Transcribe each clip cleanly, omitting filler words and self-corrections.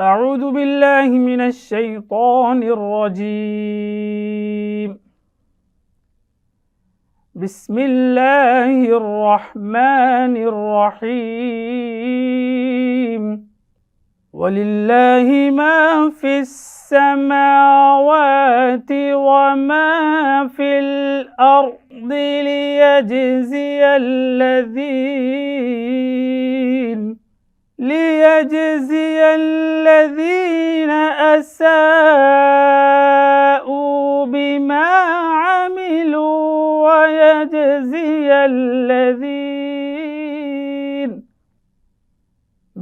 أعوذ بالله من الشيطان الرجيم بسم الله الرحمن الرحيم ولله ما في السماوات وما في الأرض ليجزي الذين أساءوا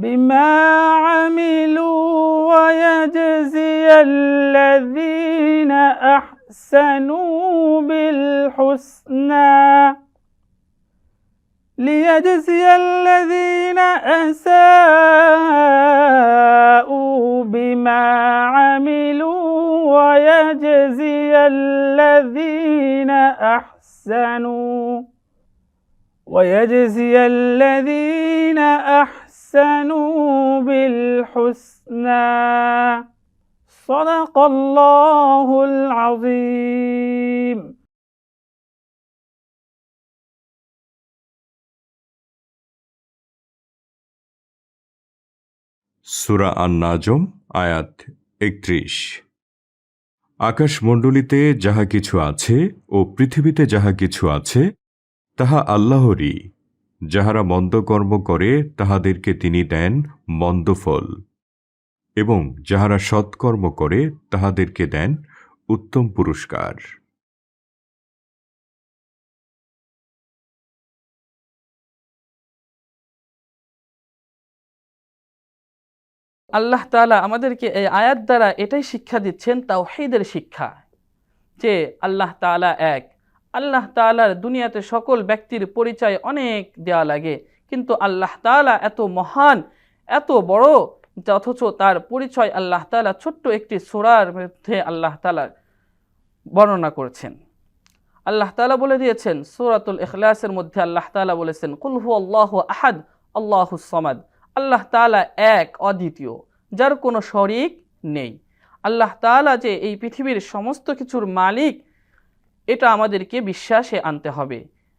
بما عملوا ويجزي الذين أحسنوا بالحسنى ليجزي الذين أساءوا بما عملوا ويجزي الذين أحسنوا بالحسنى صدق الله العظيم. সূরা আন-নাজম আয়াত ৩১। আকাশমণ্ডলীতে যাহা কিছু আছে ও পৃথিবীতে যাহা কিছু আছে তাহা আল্লাহরই। যাহারা মন্দ কর্ম করে তাহাদেরকে তিনি দেন মন্দ ফল, এবং যাহারা সৎকর্ম করে তাহাদেরকে দেন উত্তম পুরস্কার। আল্লাহ তাআলা আমাদেরকে এই আয়াত দ্বারা এটাই শিক্ষা দিচ্ছেন, তাওহীদের শিক্ষা, যে আল্লাহ তাআলা এক। আল্লাহ তাআলার দুনিয়াতে সকল ব্যক্তির পরিচয় অনেক দেওয়া লাগে, কিন্তু আল্লাহ তাআলা এত মহান, এত বড়, অথচ তার পরিচয় আল্লাহ তাআলা ছোট্ট একটি সূরার মধ্যে আল্লাহ তাআলা বর্ণনা করেছেন। আল্লাহ তাআলা বলে দিয়েছেন সূরাতুল ইখলাসের মধ্যে, আল্লাহ তাআলা বলেছেন কুল হুয়াল্লাহু আহাদ আল্লাহুস সামাদ। আল্লাহ তাআলা এক, অদ্বিতীয়, যার কোনো শরীক নেই। আল্লাহ তাআলা যে এই পৃথিবীর সমস্ত কিছুর মালিক, এটা আমাদেরকে বিশ্বাসে আনতে হবে।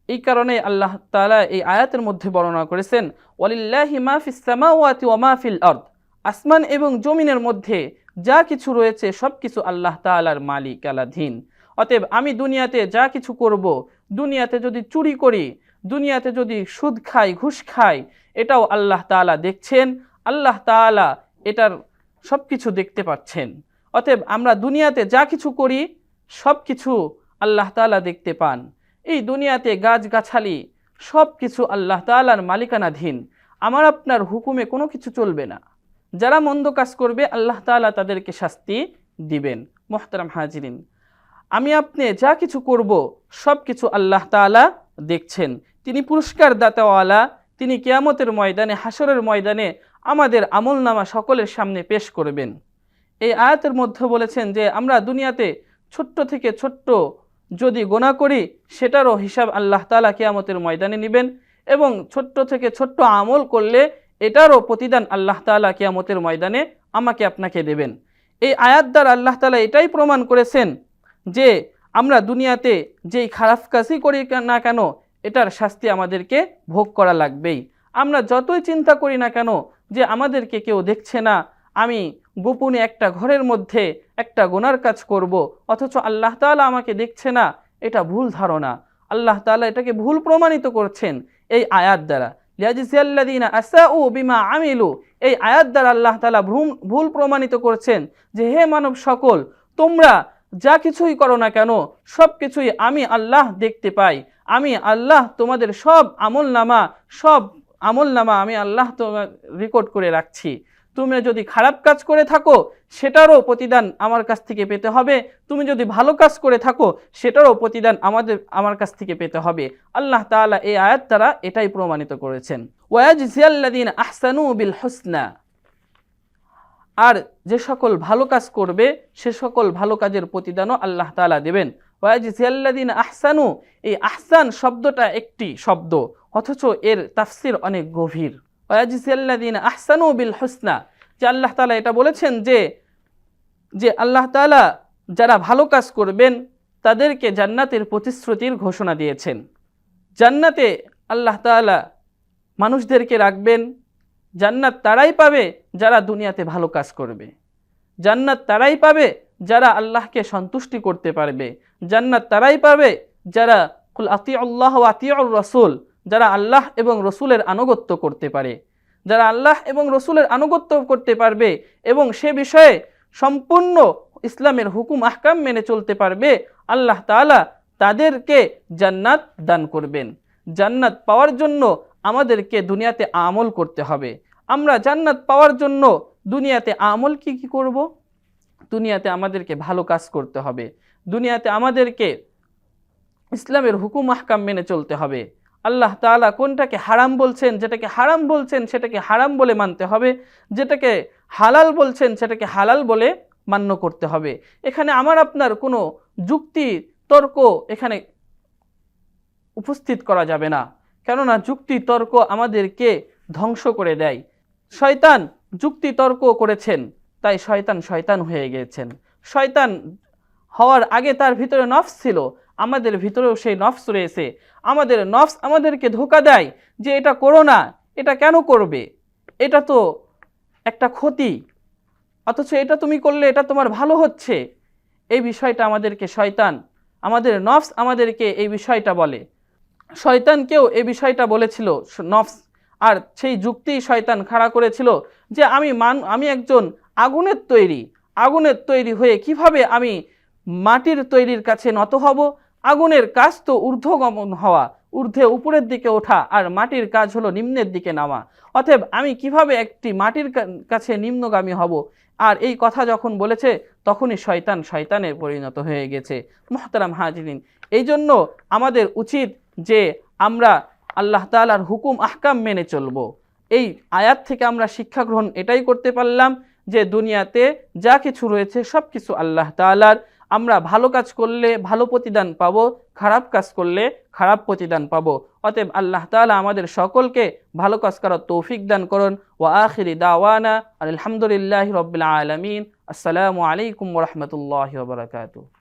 এই কারণে আল্লাহ তাআলা এই আয়াতের মধ্যে বর্ণনা করেছেন ওয়ালিল্লাহি মা ফিস সামাওয়াতি ওয়া মা ফিল আরদ। আসমান এবং জমিনের মধ্যে যা কিছু রয়েছে সব কিছু আল্লাহ তাআলার মালিকানাধীন। অতএব আমি দুনিয়াতে যা কিছু করব, দুনিয়াতে যদি চুরি করি, দুনিয়াতে যদি সুদ খাই, ঘুষ খাই, এটাও আল্লাহ তাআলা দেখছেন। আল্লাহ তাআলা এটার সব কিছু দেখতে পাচ্ছেন। অতএব আমরা দুনিয়াতে যা কিছু করি সব কিছু আল্লাহ তাআলা দেখতে পান। এই দুনিয়াতে গাছগাছালি সব কিছু আল্লাহ তাআলার মালিকানাধীন। আমার আপনার হুকুমে কোনো কিছু চলবে না। যারা মন্দ কাজ করবে আল্লাহ তাআলা তাদেরকে শাস্তি দিবেন। মুহতারাম হাজিরিন, আমি আপনি যা কিছু করব সব কিছু আল্লাহ তাআলা দেখছেন। তিনি পুরস্কার দাতাওয়ালা। তিনি কিয়ামতের ময়দানে, হাসরের ময়দানে আমাদের আমলনামা সকলের সামনে পেশ করবেন। এই আয়াতের মধ্যে বলেছেন যে আমরা দুনিয়াতে ছোট্ট থেকে ছোট্ট যদি গুনাহ করি সেটারও হিসাব আল্লাহ তাআলা কিয়ামতের ময়দানে নেবেন, এবং ছোট্ট থেকে ছোট্ট আমল করলে এটারও প্রতিদান আল্লাহ তাআলা কিয়ামতের ময়দানে আমাকে আপনাকে দেবেন। এই আয়াত দ্বারা আল্লাহ তাআলা এটাই প্রমাণ করেছেন যে আমরা দুনিয়াতে যেই খারাপ কাজই করি না কেন এটার শাস্তি আমাদেরকে ভোগ করা লাগবেই। আমরা যতই চিন্তা করি না কেন যে আমাদেরকে কেউ দেখছে না, আমি গোপনে একটা ঘরের মধ্যে একটা গুনার কাজ করব, অথচ আল্লাহ তাআলা আমাকে দেখছে না, এটা ভুল ধারণা। আল্লাহ তাআলা এটাকে ভুল প্রমাণিত করছেন এই আয়াত দ্বারা। লিয়াজজিয়াল্লাযীনা আসাউ বিমা আমিলু, এই আয়াত দ্বারা আল্লাহ তাআলা ভুল প্রমাণিত করছেন যে হে মানব সকল, তোমরা যা কিছুই করো না কেন সব কিছুই আমি আল্লাহ দেখতে পাই। আমি আল্লাহ তোমাদের সব আমলনামা আমি আল্লাহ তোমার রেকর্ড করে রাখছি। তুমি যদি খারাপ কাজ করে থাকো সেটারও প্রতিদান আমার কাছ থেকে পেতে হবে, তুমি যদি ভালো কাজ করে থাকো সেটারও প্রতিদান আমার কাছ থেকে পেতে হবে। আল্লাহ তাআলা এই আয়াত দ্বারা এটাই প্রমাণিত করেছেন। ওয়ায়াজজিয়াল্লাযীনা আহসানু বিল হুসনা, আর যে সকল ভালো কাজ করবে সে সকল ভালো কাজের প্রতিদানও আল্লাহ তাআলা দেবেন। ওয়ায়াজজিয়াল্লাযীনা আহসানু, এই আহসান শব্দটা একটি শব্দ, অথচ এর তাফসির অনেক গভীর। ওয়ায়াজজিয়াল্লাযীনা আহসানু বিল হুসনা, যে আল্লাহ তাআলা এটা বলেছেন যে আল্লাহ তাআলা যারা ভালো কাজ করবেন তাদেরকে জান্নাতের প্রতিশ্রুতির ঘোষণা দিয়েছেন। জান্নাতে আল্লাহ তাআলা মানুষদেরকে রাখবেন। জান্নাত তারাই পাবে যারা দুনিয়াতে ভালো কাজ করবে। জান্নাত তারাই পাবে যারা আল্লাহকে সন্তুষ্টি করতে পারবে। জান্নাত তারাই পাবে যারা কুল আতিউল্লাহ ওয়া আতিউর রাসূল, যারা আল্লাহ এবং রসুলের আনুগত্য করতে পারে, যারা আল্লাহ এবং রসুলের আনুগত্য করতে পারবে এবং সে বিষয়ে সম্পূর্ণ ইসলামের হুকুম আহকাম মেনে চলতে পারবে, আল্লাহ তাআলা তাদেরকে জান্নাত দান করবেন। জান্নাত পাওয়ার জন্য আমাদেরকে দুনিয়াতে আমল করতে হবে। আমরা জান্নাত পাওয়ার জন্য দুনিয়াতে আমল কি করব? দুনিয়াতে আমাদেরকে ভালো কাজ করতে হবে। দুনিয়াতে আমাদেরকে ইসলামের হুকুম আহকাম মেনে চলতে হবে। আল্লাহ তাআলা কোনটাকে হারাম বলছেন, যেটাকে হারাম বলছেন সেটাকে হারাম বলে মানতে হবে। যেটাকে হালাল বলছেন সেটাকে হালাল বলে মান্য করতে হবে। এখানে আমার আপনার কোনো যুক্তি তর্ক এখানে উপস্থিত করা যাবে না, কেননা যুক্তি তর্ক আমাদেরকে ধ্বংস করে দেয়। শয়তান যুক্তি তর্ক করেছেন, তাই শয়তান হয়ে গিয়েছেন। শয়তান হওয়ার আগে তার ভিতরে নফস ছিল, আমাদের ভিতরেও সেই নফস রয়েছে। আমাদের নফস আমাদেরকে ধোঁকা দেয় যে এটা করো না, এটা কেন করবে, এটা তো একটা ক্ষতি, অথচ এটা তুমি করলে এটা তোমার ভালো হচ্ছে। এই বিষয়টা আমাদেরকে আমাদের নফস আমাদেরকে এই বিষয়টা বলে। শয়তানকেও এই বিষয়টা বলেছিল নফস, আর সেই যুক্তি শয়তান খাড়া করেছিল যে আমি একজন আগুনের তৈরি হয়ে কিভাবে আমি মাটির তৈরির কাছে নত হব? আগুনের কাজ তো ঊর্ধ্বগমন হওয়া, উপরের দিকে ওঠা, আর মাটির কাজ হলো নিম্নের দিকে নামা। অতএব আমি কিভাবে একটি মাটির কাছে নিম্নগামী হব? আর এই কথা যখন বলেছে তখনই শয়তানে পরিণত হয়ে গেছে। মুহতারাম হাজিরিন, এই জন্য আমাদের উচিত যে আমরা আল্লাহ তাআলার হুকুম আহকাম মেনে চলব। এই আয়াত থেকে আমরা শিক্ষা গ্রহণ এটাই করতে পারলাম যে দুনিয়াতে যা কিছু রয়েছে সব কিছু আল্লাহ তাআলার। আমরা ভালো কাজ করলে ভালো প্রতিদান পাবো, খারাপ কাজ করলে খারাপ প্রতিদান পাবো। অতএব আল্লাহ তাআলা আমাদের সকলকে ভালো কাজ করার তৌফিক দান করুন। ওয়া আখিরি দাওয়ানা আলহামদুলিল্লাহি রাব্বিল আলামিন। আসসালামু আলাইকুম ওয়া রাহমাতুল্লাহি ওয়া বারাকাতুহু।